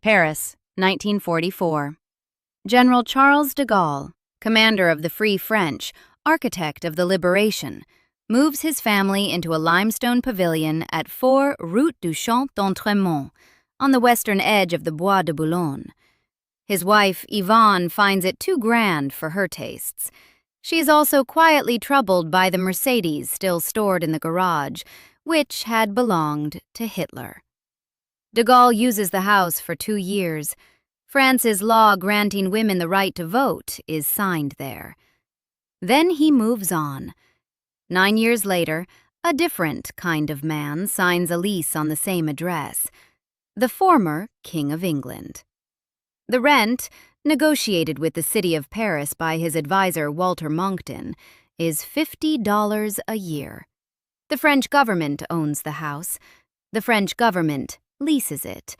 Paris, 1944. General Charles de Gaulle, commander of the Free French, architect of the Liberation, moves his family into a limestone pavilion at 4 Route du Champ d'Entremont, on the western edge of the Bois de Boulogne. His wife, Yvonne, finds it too grand for her tastes. She is also quietly troubled by the Mercedes still stored in the garage, which had belonged to Hitler. De Gaulle uses the house for 2 years. France's law granting women the right to vote is signed there. Then he moves on. 9 years later, a different kind of man signs a lease on the same address, the former King of England. The rent, negotiated with the city of Paris by his advisor Walter Monckton, is $50 a year. The French government owns the house. The French government leases it.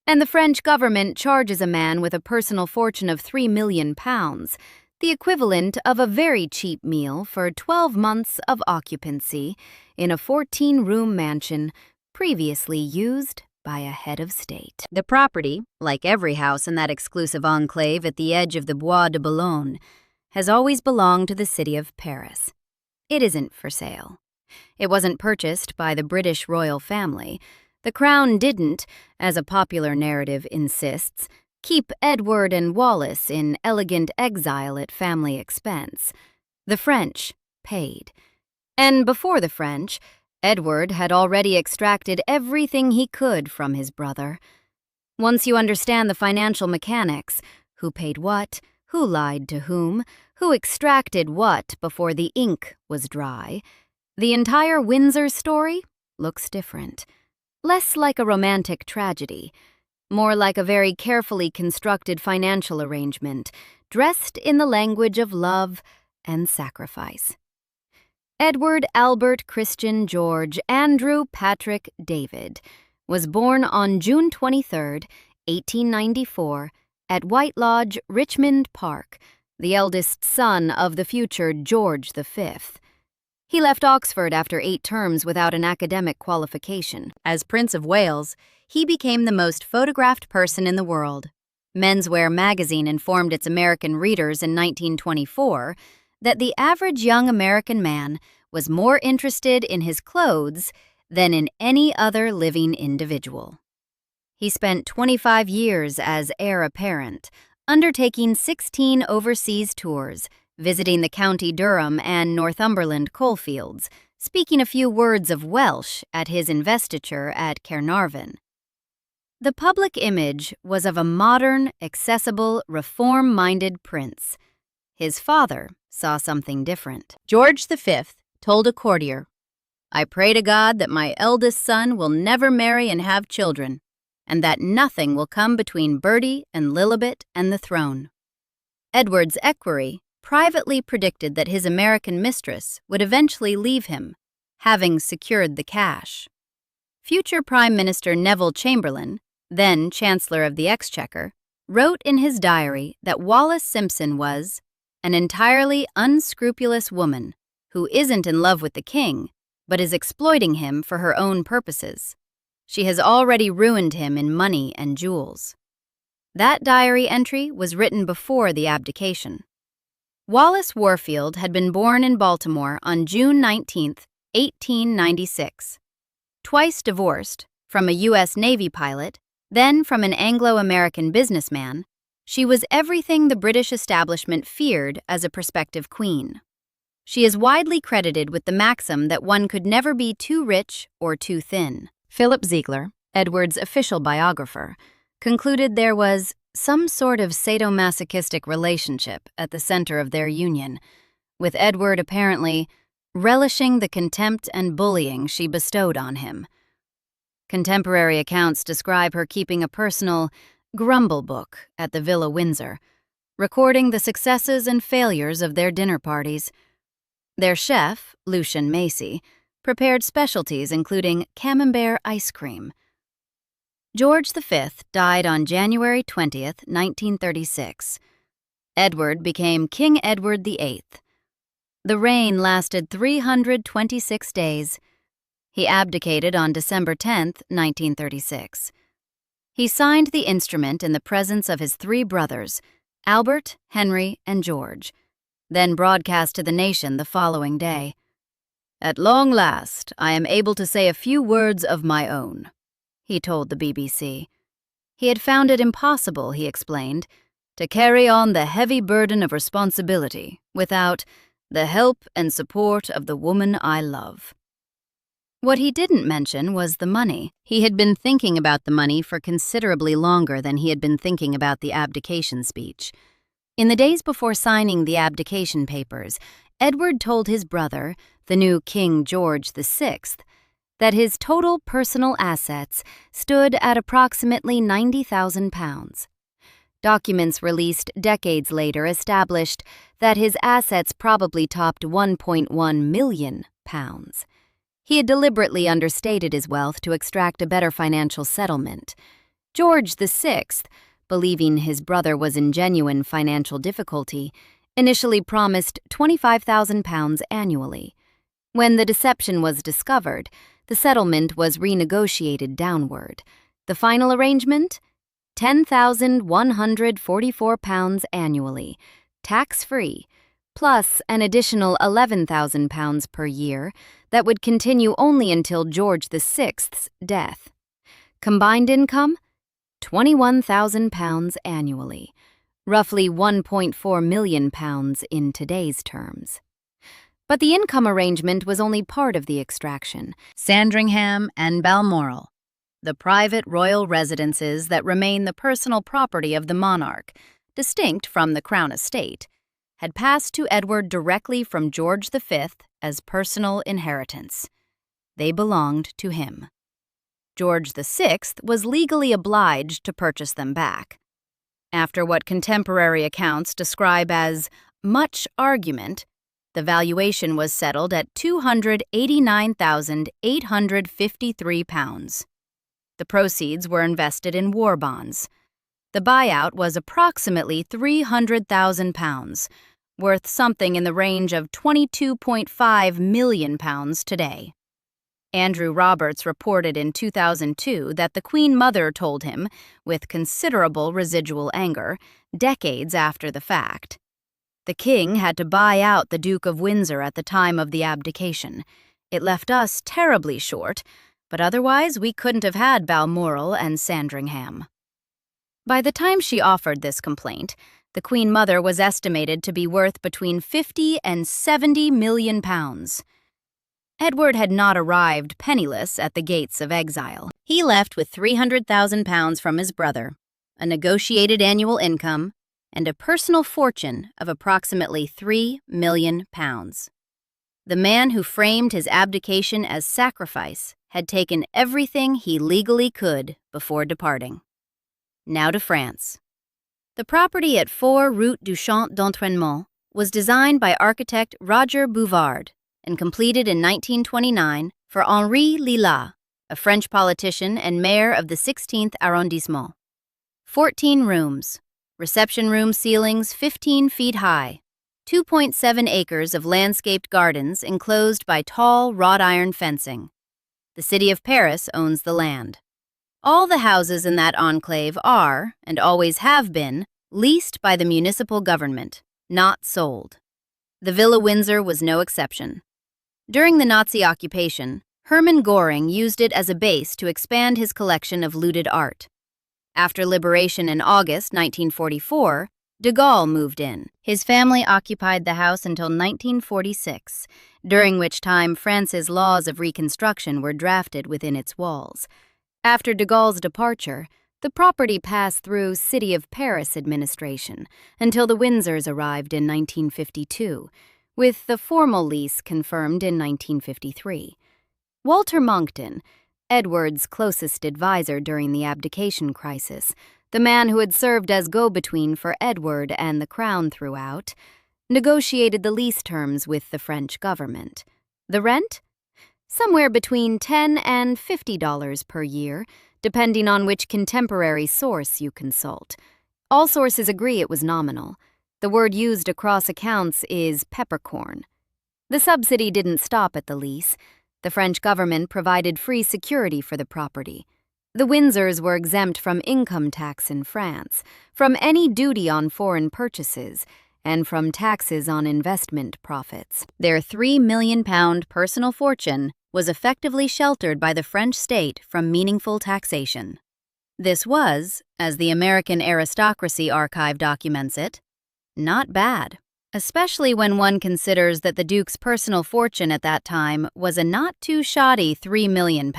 And the French government charges a man with a personal fortune of £3 million, the equivalent of a very cheap meal for 12 months of occupancy in a 14-room mansion previously used by a head of state. The property, like every house in that exclusive enclave at the edge of the Bois de Boulogne, has always belonged to the city of Paris. It isn't for sale. It wasn't purchased by the British royal family. The Crown didn't, as a popular narrative insists, keep Edward and Wallis in elegant exile at family expense. The French paid. And before the French, Edward had already extracted everything he could from his brother. Once you understand the financial mechanics, who paid what, who lied to whom, who extracted what before the ink was dry, the entire Windsor story looks different. Less like a romantic tragedy, more like a very carefully constructed financial arrangement, dressed in the language of love and sacrifice. Edward Albert Christian George Andrew Patrick David was born on June 23, 1894, at White Lodge, Richmond Park, the eldest son of the future George V. He left Oxford after 8 terms without an academic qualification. As Prince of Wales, he became the most photographed person in the world. Menswear magazine informed its American readers in 1924 that the average young American man was more interested in his clothes than in any other living individual. He spent 25 years as heir apparent, undertaking 16 overseas tours, visiting the County Durham and Northumberland coalfields, speaking a few words of Welsh at his investiture at Caernarvon. The public image was of a modern, accessible, reform-minded prince. His father saw something different. George V told a courtier, "I pray to God that my eldest son will never marry and have children, and that nothing will come between Bertie and Lilibet and the throne." Edward's equerry privately predicted that his American mistress would eventually leave him, having secured the cash. Future Prime Minister Neville Chamberlain, then Chancellor of the Exchequer, wrote in his diary that Wallis Simpson was an entirely unscrupulous woman who isn't in love with the king, but is exploiting him for her own purposes. She has already ruined him in money and jewels. That diary entry was written before the abdication. Wallace Warfield had been born in Baltimore on June 19, 1896. Twice divorced, from a U.S. Navy pilot, then from an Anglo-American businessman, she was everything the British establishment feared as a prospective queen. She is widely credited with the maxim that one could never be too rich or too thin. Philip Ziegler, Edward's official biographer, concluded there was some sort of sadomasochistic relationship at the center of their union, with Edward apparently relishing the contempt and bullying she bestowed on him. Contemporary accounts describe her keeping a personal grumble book at the Villa Windsor, recording the successes and failures of their dinner parties. Their chef, Lucian Macy, prepared specialties including camembert ice cream. George V died on January 20, 1936. Edward became King Edward VIII. The reign lasted 326 days. He abdicated on December 10, 1936. He signed the instrument in the presence of his three brothers, Albert, Henry, and George, then broadcast to the nation the following day. "At long last, I am able to say a few words of my own," he told the BBC. He had found it impossible, he explained, to carry on the heavy burden of responsibility without the help and support of the woman I love. What he didn't mention was the money. He had been thinking about the money for considerably longer than he had been thinking about the abdication speech. In the days before signing the abdication papers, Edward told his brother, the new King George VI, that his total personal assets stood at approximately £90,000. Documents released decades later established that his assets probably topped £1.1 million. He had deliberately understated his wealth to extract a better financial settlement. George VI, believing his brother was in genuine financial difficulty, initially promised £25,000 annually. When the deception was discovered, the settlement was renegotiated downward. The final arrangement? £10,144 annually, tax-free, plus an additional £11,000 per year that would continue only until George VI's death. Combined income? £21,000 annually, roughly £1.4 million in today's terms. But the income arrangement was only part of the extraction. Sandringham and Balmoral, the private royal residences that remain the personal property of the monarch, distinct from the crown estate, had passed to Edward directly from George V as personal inheritance. They belonged to him. George VI was legally obliged to purchase them back. After what contemporary accounts describe as much argument, the valuation was settled at £289,853. The proceeds were invested in war bonds. The buyout was approximately £300,000, worth something in the range of £22.5 million today. Andrew Roberts reported in 2002 that the Queen Mother told him, with considerable residual anger, decades after the fact. The king had to buy out the Duke of Windsor at the time of the abdication. It left us terribly short, but otherwise we couldn't have had Balmoral and Sandringham. By the time she offered this complaint, the Queen Mother was estimated to be worth between £50 and £70 million. Edward had not arrived penniless at the gates of exile. He left with £300,000 from his brother, a negotiated annual income, and a personal fortune of approximately £3 million. The man who framed his abdication as sacrifice had taken everything he legally could before departing. Now to France. The property at 4 Route du Champ d'Entraînement was designed by architect Roger Bouvard and completed in 1929 for Henri Lila, a French politician and mayor of the 16th arrondissement. 14 rooms, reception room ceilings 15 feet high, 2.7 acres of landscaped gardens enclosed by tall wrought iron fencing. The city of Paris owns the land. All the houses in that enclave are, and always have been, leased by the municipal government, not sold. The Villa Windsor was no exception. During the Nazi occupation, Hermann Göring used it as a base to expand his collection of looted art. After liberation in August 1944, de Gaulle moved in. His family occupied the house until 1946, during which time France's laws of reconstruction were drafted within its walls. After de Gaulle's departure, the property passed through City of Paris administration until the Windsors arrived in 1952, with the formal lease confirmed in 1953. Walter Monckton, Edward's closest advisor during the abdication crisis, the man who had served as go-between for Edward and the Crown throughout, negotiated the lease terms with the French government. The rent? Somewhere between $10 and $50 per year, depending on which contemporary source you consult. All sources agree it was nominal. The word used across accounts is peppercorn. The subsidy didn't stop at the lease. The French government provided free security for the property. The Windsors were exempt from income tax in France, from any duty on foreign purchases, and from taxes on investment profits. Their £3 million personal fortune was effectively sheltered by the French state from meaningful taxation. This was, as the American Aristocracy Archive documents it, not bad, especially when one considers that the Duke's personal fortune at that time was a not too shoddy £3 million.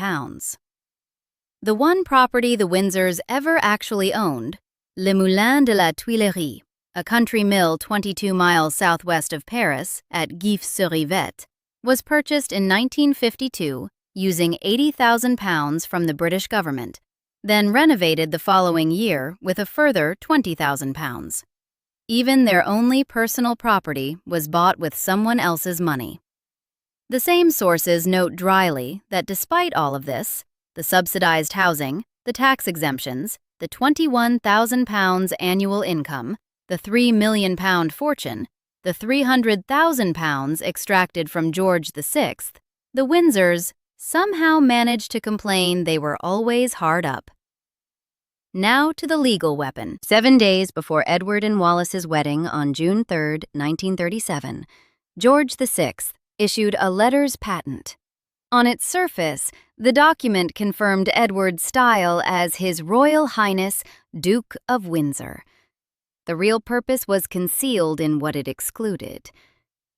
The one property the Windsors ever actually owned, Le Moulin de la Tuilerie, a country mill 22 miles southwest of Paris at Gif-sur-Yvette, was purchased in 1952 using £80,000 from the British government, then renovated the following year with a further £20,000. Even their only personal property was bought with someone else's money. The same sources note dryly that despite all of this, the subsidized housing, the tax exemptions, the £21,000 annual income, the £3 million fortune, the £300,000 extracted from George VI, the Windsors somehow managed to complain they were always hard up. Now to the legal weapon. 7 days before Edward and Wallis's wedding on June 3, 1937, George VI issued a letters patent. On its surface, the document confirmed Edward's style as His Royal Highness Duke of Windsor. The real purpose was concealed in what it excluded.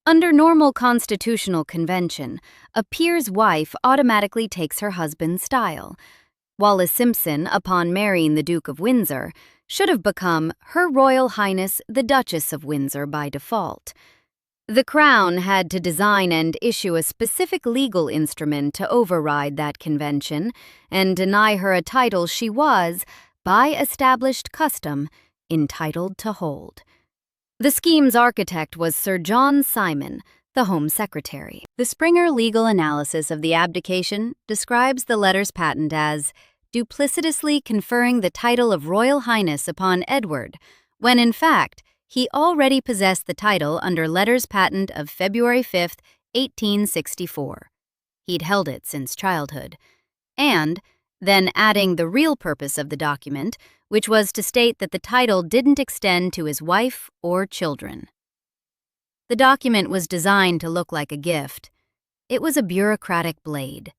Under normal constitutional convention, a peer's wife automatically takes her husband's style. Wallis Simpson, upon marrying the Duke of Windsor, should have become Her Royal Highness the Duchess of Windsor by default. The Crown had to design and issue a specific legal instrument to override that convention and deny her a title she was, by established custom, entitled to hold. The scheme's architect was Sir John Simon, the Home Secretary. The Springer legal analysis of the abdication describes the letters patent as duplicitously conferring the title of Royal Highness upon Edward, when in fact he already possessed the title under letters patent of February 5, 1864. He'd held it since childhood. And then adding the real purpose of the document, which was to state that the title didn't extend to his wife or children. The document was designed to look like a gift. It was a bureaucratic blade.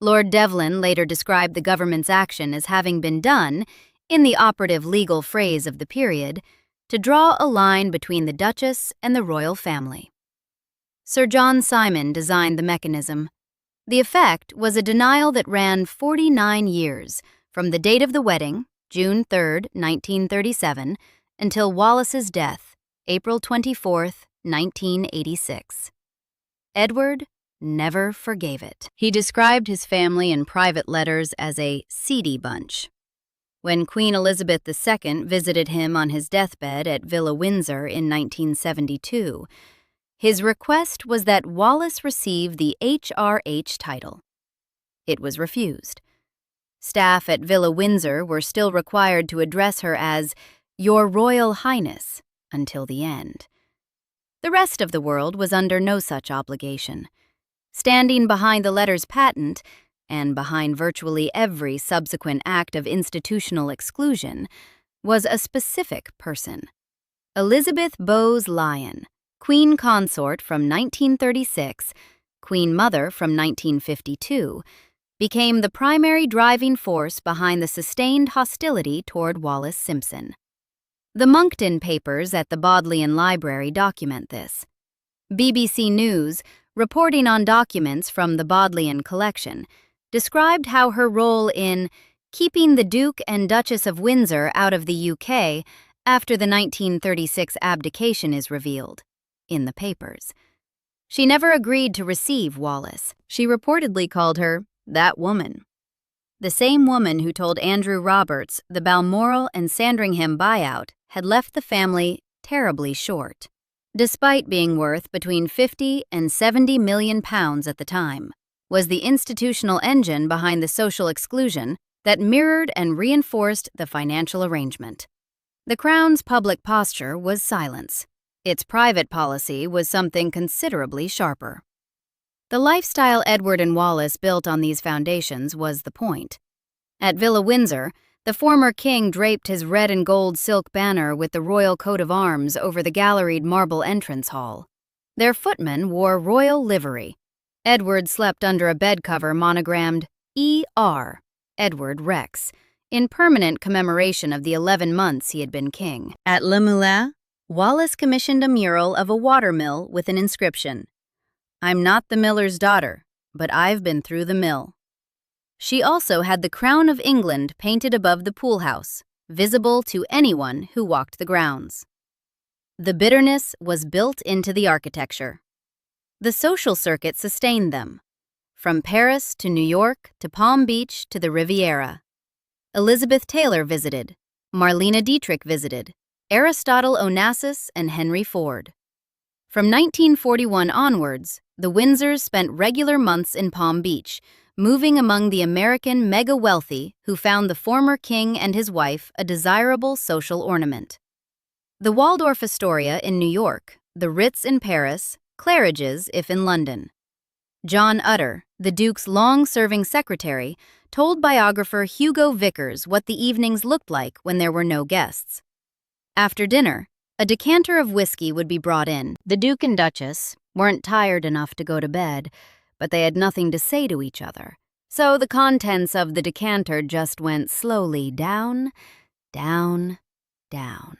Lord Devlin later described the government's action as having been done, in the operative legal phrase of the period, to draw a line between the Duchess and the royal family. Sir John Simon designed the mechanism. The effect was a denial that ran 49 years, from the date of the wedding, June 3, 1937, until Wallis's death, April 24, 1986. Edward never forgave it. He described his family in private letters as a seedy bunch. When Queen Elizabeth II visited him on his deathbed at Villa Windsor in 1972, his request was that Wallis receive the HRH title. It was refused. Staff at Villa Windsor were still required to address her as Your Royal Highness until the end. The rest of the world was under no such obligation. Standing behind the letters patent, and behind virtually every subsequent act of institutional exclusion, was a specific person. Elizabeth Bowes-Lyon, Queen Consort from 1936, Queen Mother from 1952, became the primary driving force behind the sustained hostility toward Wallis Simpson. The Monckton papers at the Bodleian Library document this. BBC News, reporting on documents from the Bodleian collection, described how her role in keeping the Duke and Duchess of Windsor out of the UK after the 1936 abdication is revealed, in the papers. She never agreed to receive Wallis. She reportedly called her that woman. The same woman who told Andrew Roberts the Balmoral and Sandringham buyout had left the family terribly short, despite being worth between 50 and 70 million pounds at the time, was the institutional engine behind the social exclusion that mirrored and reinforced the financial arrangement. The Crown's public posture was silence. Its private policy was something considerably sharper. The lifestyle Edward and Wallis built on these foundations was the point. At Villa Windsor, the former king draped his red and gold silk banner with the royal coat of arms over the galleried marble entrance hall. Their footmen wore royal livery. Edward slept under a bed cover monogrammed E.R., Edward Rex, in permanent commemoration of the 11 months he had been king. At Le Moulin, Wallis commissioned a mural of a watermill with an inscription, "I'm not the miller's daughter, but I've been through the mill." She also had the crown of England painted above the pool house, visible to anyone who walked the grounds. The bitterness was built into the architecture. The social circuit sustained them, from Paris to New York to Palm Beach to the Riviera. Elizabeth Taylor visited, Marlene Dietrich visited, Aristotle Onassis and Henry Ford. From 1941 onwards, the Windsors spent regular months in Palm Beach, moving among the American mega-wealthy who found the former king and his wife a desirable social ornament. The Waldorf Astoria in New York, the Ritz in Paris, Claridge's if in London. John Utter, the Duke's long-serving secretary, told biographer Hugo Vickers what the evenings looked like when there were no guests. After dinner, a decanter of whiskey would be brought in. The Duke and Duchess weren't tired enough to go to bed, but they had nothing to say to each other, so the contents of the decanter just went slowly down, down, down.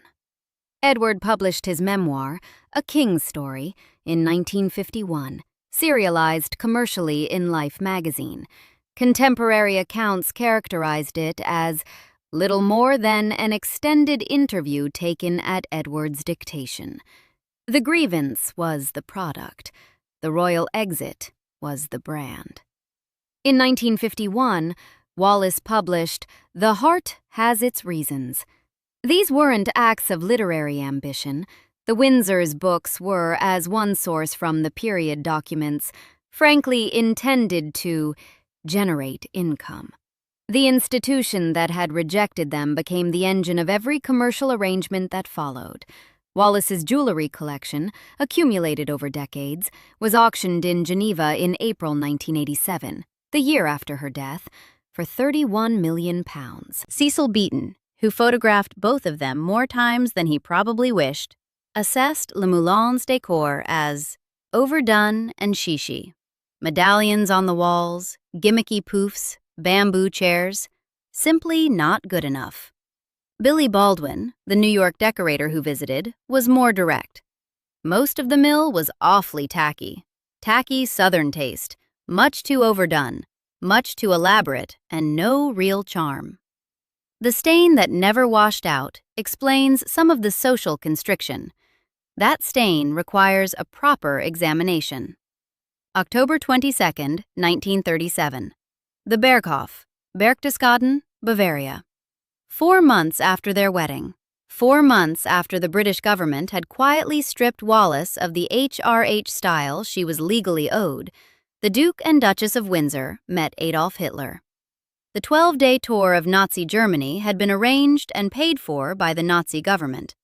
Edward published his memoir, A King's Story, in 1951, serialized commercially in Life magazine. Contemporary accounts characterized it as little more than an extended interview taken at Edward's dictation. The grievance was the product. The royal exit was the brand. In 1951, Wallis published The Heart Has Its Reasons. These weren't acts of literary ambition. The Windsors' books were, as one source from the period documents, frankly intended to generate income. The institution that had rejected them became the engine of every commercial arrangement that followed. Wallis's jewelry collection, accumulated over decades, was auctioned in Geneva in April 1987, the year after her death, for £31 million. Cecil Beaton, who photographed both of them more times than he probably wished, assessed Le Moulin's decor as overdone and shishi. Medallions on the walls, gimmicky poufs, bamboo chairs, simply not good enough. Billy Baldwin, the New York decorator who visited, was more direct. Most of the mill was awfully tacky Southern taste, much too overdone, much too elaborate, and no real charm. The stain that never washed out explains some of the social constriction. That stain requires a proper examination. October 22, 1937. The Berghof, Berchtesgaden, Bavaria. 4 months after their wedding, 4 months after the British government had quietly stripped Wallis of the HRH style she was legally owed, the Duke and Duchess of Windsor met Adolf Hitler. The 12-day tour of Nazi Germany had been arranged and paid for by the Nazi government.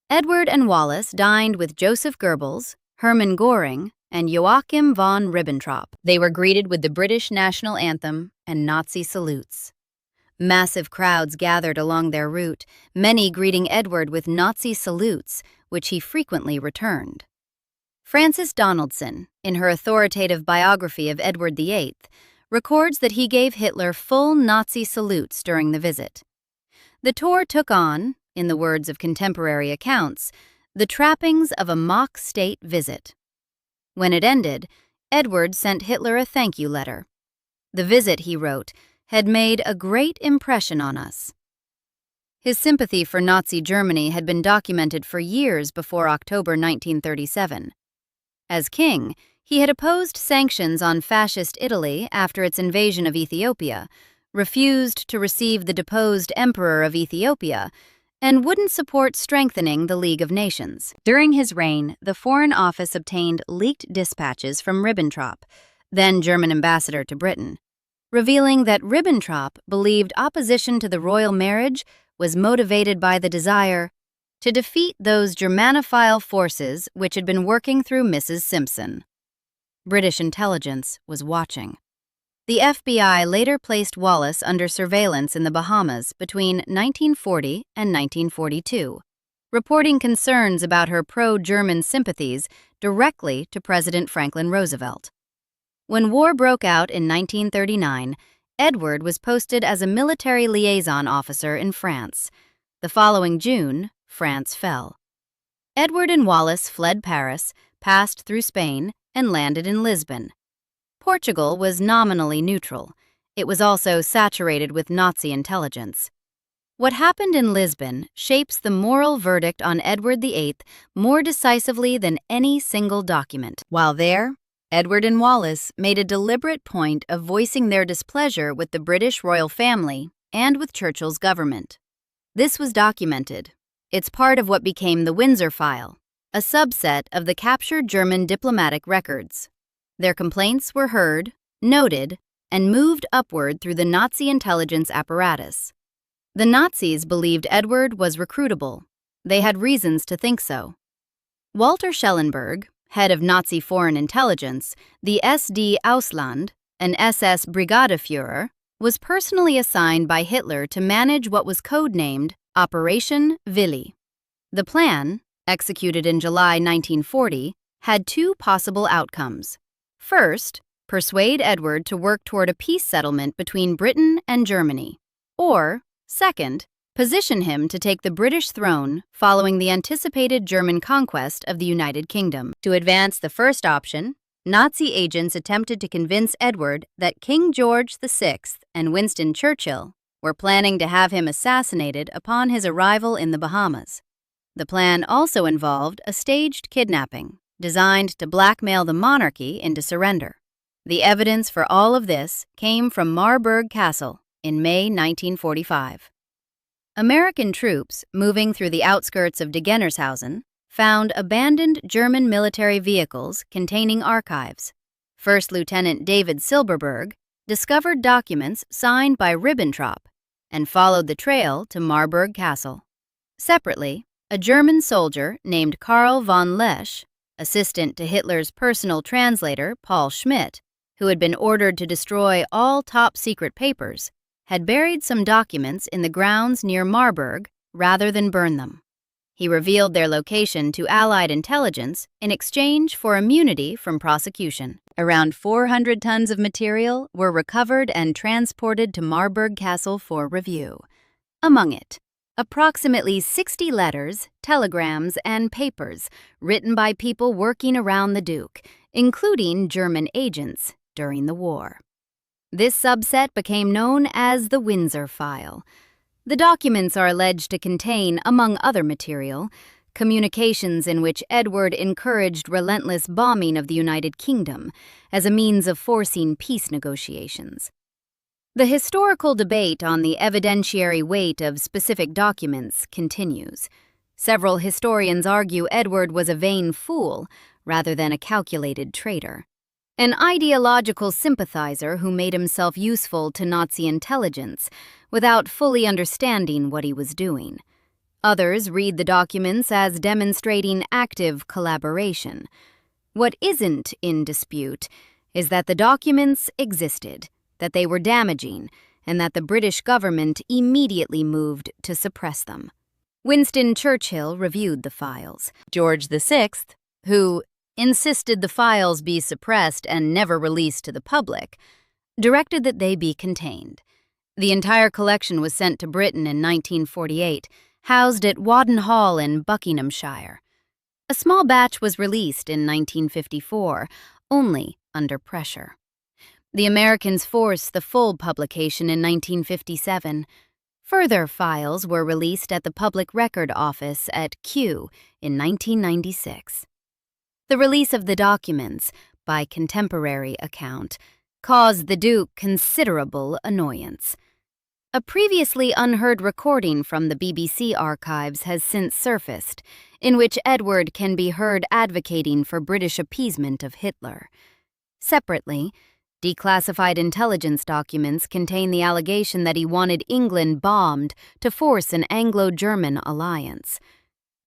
Edward and Wallis dined with Joseph Goebbels, Hermann Göring, and Joachim von Ribbentrop. They were greeted with the British national anthem and Nazi salutes. Massive crowds gathered along their route, many greeting Edward with Nazi salutes, which he frequently returned. Frances Donaldson, in her authoritative biography of Edward VIII, records that he gave Hitler full Nazi salutes during the visit. The tour took on, in the words of contemporary accounts, the trappings of a mock state visit. When it ended, Edward sent Hitler a thank you letter. The visit, he wrote, had made a great impression on us. His sympathy for Nazi Germany had been documented for years before October 1937. As king, he had opposed sanctions on fascist Italy after its invasion of Ethiopia, refused to receive the deposed emperor of Ethiopia, and wouldn't support strengthening the League of Nations. During his reign, the Foreign Office obtained leaked dispatches from Ribbentrop, then German ambassador to Britain, revealing that Ribbentrop believed opposition to the royal marriage was motivated by the desire to defeat those Germanophile forces which had been working through Mrs. Simpson. British intelligence was watching. The FBI later placed Wallis under surveillance in the Bahamas between 1940 and 1942, reporting concerns about her pro-German sympathies directly to President Franklin Roosevelt. When war broke out in 1939, Edward was posted as a military liaison officer in France. The following June, France fell. Edward and Wallis fled Paris, passed through Spain, and landed in Lisbon. Portugal was nominally neutral. It was also saturated with Nazi intelligence. What happened in Lisbon shapes the moral verdict on Edward VIII more decisively than any single document. While there, Edward and Wallis made a deliberate point of voicing their displeasure with the British royal family and with Churchill's government. This was documented. It's part of what became the Windsor file, a subset of the captured German diplomatic records. Their complaints were heard, noted, and moved upward through the Nazi intelligence apparatus. The Nazis believed Edward was recruitable. They had reasons to think so. Walter Schellenberg, head of Nazi foreign intelligence, the SD Ausland, an SS Brigadeführer, was personally assigned by Hitler to manage what was codenamed Operation Willi. The plan, executed in July 1940, had two possible outcomes. First, persuade Edward to work toward a peace settlement between Britain and Germany. Or, second, position him to take the British throne following the anticipated German conquest of the United Kingdom. To advance the first option, Nazi agents attempted to convince Edward that King George VI and Winston Churchill were planning to have him assassinated upon his arrival in the Bahamas. The plan also involved a staged kidnapping, designed to blackmail the monarchy into surrender. The evidence for all of this came from Marburg Castle in May 1945. American troops moving through the outskirts of Degennershausen found abandoned German military vehicles containing archives. First Lieutenant David Silberberg discovered documents signed by Ribbentrop and followed the trail to Marburg Castle. Separately, a German soldier named Karl von Lesch, assistant to Hitler's personal translator Paul Schmidt, who had been ordered to destroy all top-secret papers, had buried some documents in the grounds near Marburg rather than burn them. He revealed their location to Allied intelligence in exchange for immunity from prosecution. Around 400 tons of material were recovered and transported to Marburg Castle for review. Among it, approximately 60 letters, telegrams, and papers written by people working around the Duke, including German agents during the war. This subset became known as the Windsor File. The documents are alleged to contain, among other material, communications in which Edward encouraged relentless bombing of the United Kingdom as a means of forcing peace negotiations. The historical debate on the evidentiary weight of specific documents continues. Several historians argue Edward was a vain fool rather than a calculated traitor, an ideological sympathizer who made himself useful to Nazi intelligence without fully understanding what he was doing. Others read the documents as demonstrating active collaboration. What isn't in dispute is that the documents existed, that they were damaging, and that the British government immediately moved to suppress them. Winston Churchill reviewed the files. George VI, who insisted the files be suppressed and never released to the public, directed that they be contained. The entire collection was sent to Britain in 1948, housed at Wadden Hall in Buckinghamshire. A small batch was released in 1954, only under pressure. The Americans forced the full publication in 1957. Further files were released at the Public Record Office at Kew in 1996. The release of the documents, by contemporary account, caused the Duke considerable annoyance. A previously unheard recording from the BBC archives has since surfaced, in which Edward can be heard advocating for British appeasement of Hitler. Separately, declassified intelligence documents contain the allegation that he wanted England bombed to force an Anglo-German alliance.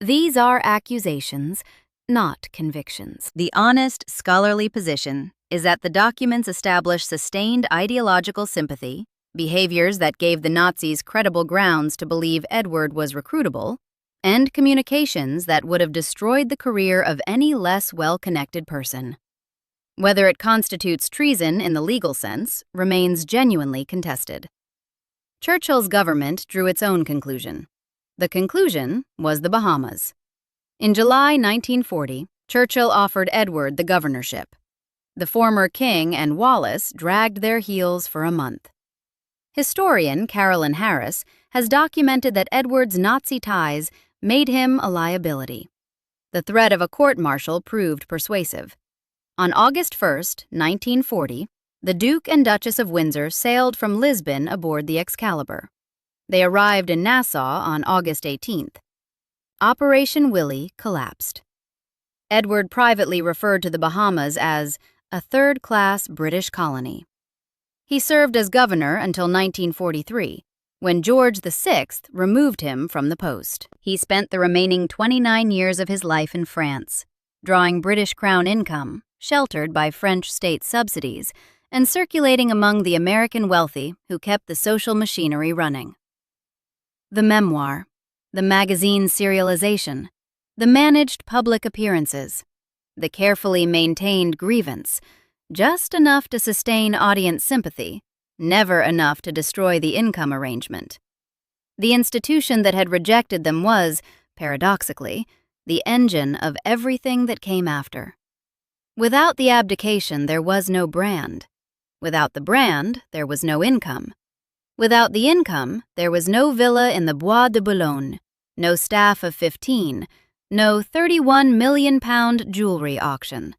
These are accusations, not convictions. The honest, scholarly position is that the documents establish sustained ideological sympathy, behaviors that gave the Nazis credible grounds to believe Edward was recruitable, and communications that would have destroyed the career of any less well-connected person. Whether it constitutes treason in the legal sense remains genuinely contested. Churchill's government drew its own conclusion. The conclusion was the Bahamas. In July 1940, Churchill offered Edward the governorship. The former king and Wallis dragged their heels for a month. Historian Carolyn Harris has documented that Edward's Nazi ties made him a liability. The threat of a court-martial proved persuasive. On August 1, 1940, the Duke and Duchess of Windsor sailed from Lisbon aboard the Excalibur. They arrived in Nassau on August 18th. Operation Willie collapsed. Edward privately referred to the Bahamas as a third-class British colony. He served as governor until 1943, when George VI removed him from the post. He spent the remaining 29 years of his life in France, drawing British Crown income, sheltered by French state subsidies, and circulating among the American wealthy who kept the social machinery running. The memoir, the magazine serialization, the managed public appearances, the carefully maintained grievance, just enough to sustain audience sympathy, never enough to destroy the income arrangement. The institution that had rejected them was, paradoxically, the engine of everything that came after. Without the abdication, there was no brand. Without the brand, there was no income. Without the income, there was no villa in the Bois de Boulogne, no staff of 15, no £31 million jewelry auction.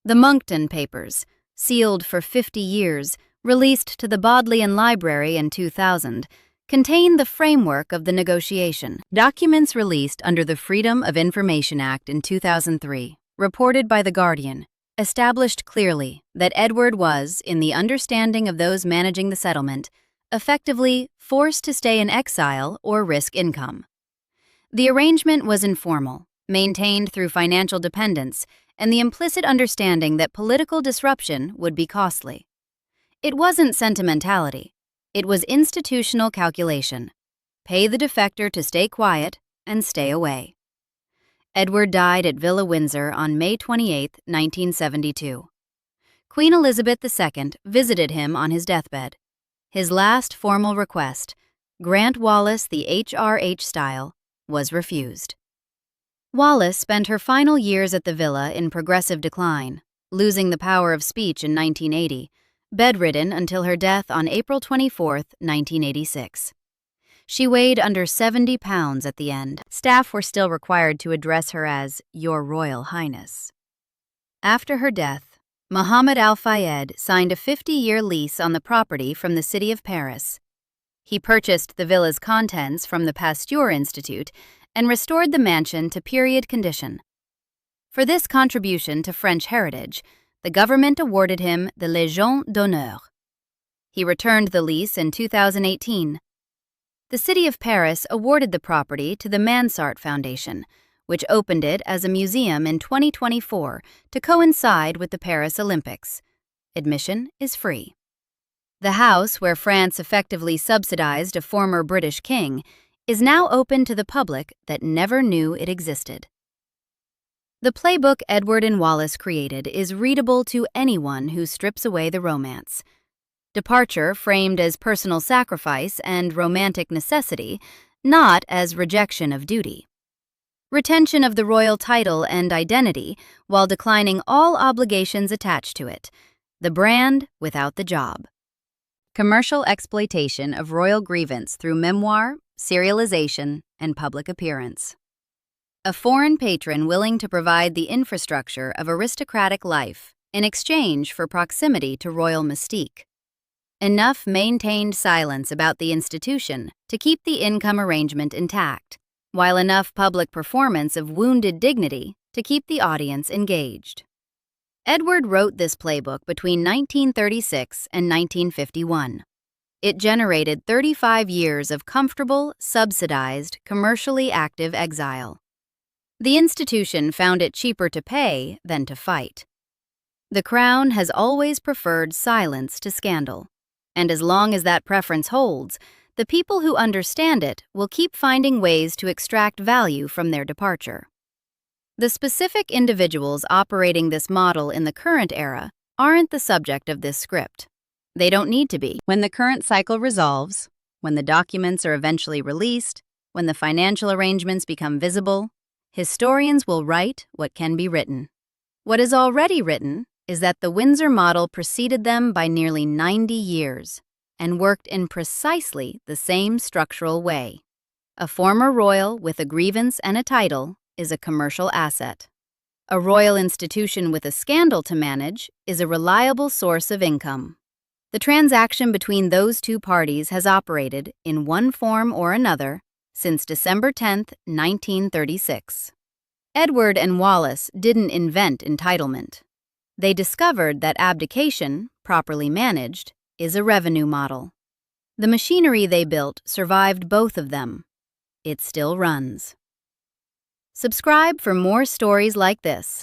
The Monckton Papers, sealed for 50 years, released to the Bodleian Library in 2000, contain the framework of the negotiation. Documents released under the Freedom of Information Act in 2003, reported by The Guardian, established clearly that Edward was, in the understanding of those managing the settlement, effectively forced to stay in exile or risk income. The arrangement was informal, maintained through financial dependence, and the implicit understanding that political disruption would be costly. It wasn't sentimentality. It was institutional calculation. Pay the defector to stay quiet and stay away. Edward died at Villa Windsor on May 28, 1972. Queen Elizabeth II visited him on his deathbed. His last formal request, grant Wallis the HRH style, was refused. Wallis spent her final years at the villa in progressive decline, losing the power of speech in 1980, bedridden until her death on April 24, 1986. She weighed under 70 pounds at the end. Staff were still required to address her as Your Royal Highness. After her death, Mohammed Al-Fayed signed a 50-year lease on the property from the city of Paris. He purchased the villa's contents from the Pasteur Institute and restored the mansion to period condition. For this contribution to French heritage, the government awarded him the Légion d'honneur. He returned the lease in 2018. The city of Paris awarded the property to the Mansart Foundation, which opened it as a museum in 2024 to coincide with the Paris Olympics. Admission is free. The house, where France effectively subsidized a former British king, is now open to the public that never knew it existed. The playbook Edward and Wallis created is readable to anyone who strips away the romance. Departure framed as personal sacrifice and romantic necessity, not as rejection of duty. Retention of the royal title and identity while declining all obligations attached to it. The brand without the job. Commercial exploitation of royal grievance through memoir, serialization, and public appearance. A foreign patron willing to provide the infrastructure of aristocratic life in exchange for proximity to royal mystique. Enough maintained silence about the institution to keep the income arrangement intact, while enough public performance of wounded dignity to keep the audience engaged. Edward wrote this playbook between 1936 and 1951. It generated 35 years of comfortable, subsidized, commercially active exile. The institution found it cheaper to pay than to fight. The Crown has always preferred silence to scandal, and as long as that preference holds, the people who understand it will keep finding ways to extract value from their departure. The specific individuals operating this model in the current era aren't the subject of this script. They don't need to be. When the current cycle resolves, when the documents are eventually released, when the financial arrangements become visible, historians will write what can be written. What is already written is that the Windsor model preceded them by nearly 90 years and worked in precisely the same structural way. A former royal with a grievance and a title is a commercial asset. A royal institution with a scandal to manage is a reliable source of income. The transaction between those two parties has operated, in one form or another, since December 10, 1936. Edward and Wallis didn't invent entitlement. They discovered that abdication, properly managed, is a revenue model. The machinery they built survived both of them. It still runs. Subscribe for more stories like this.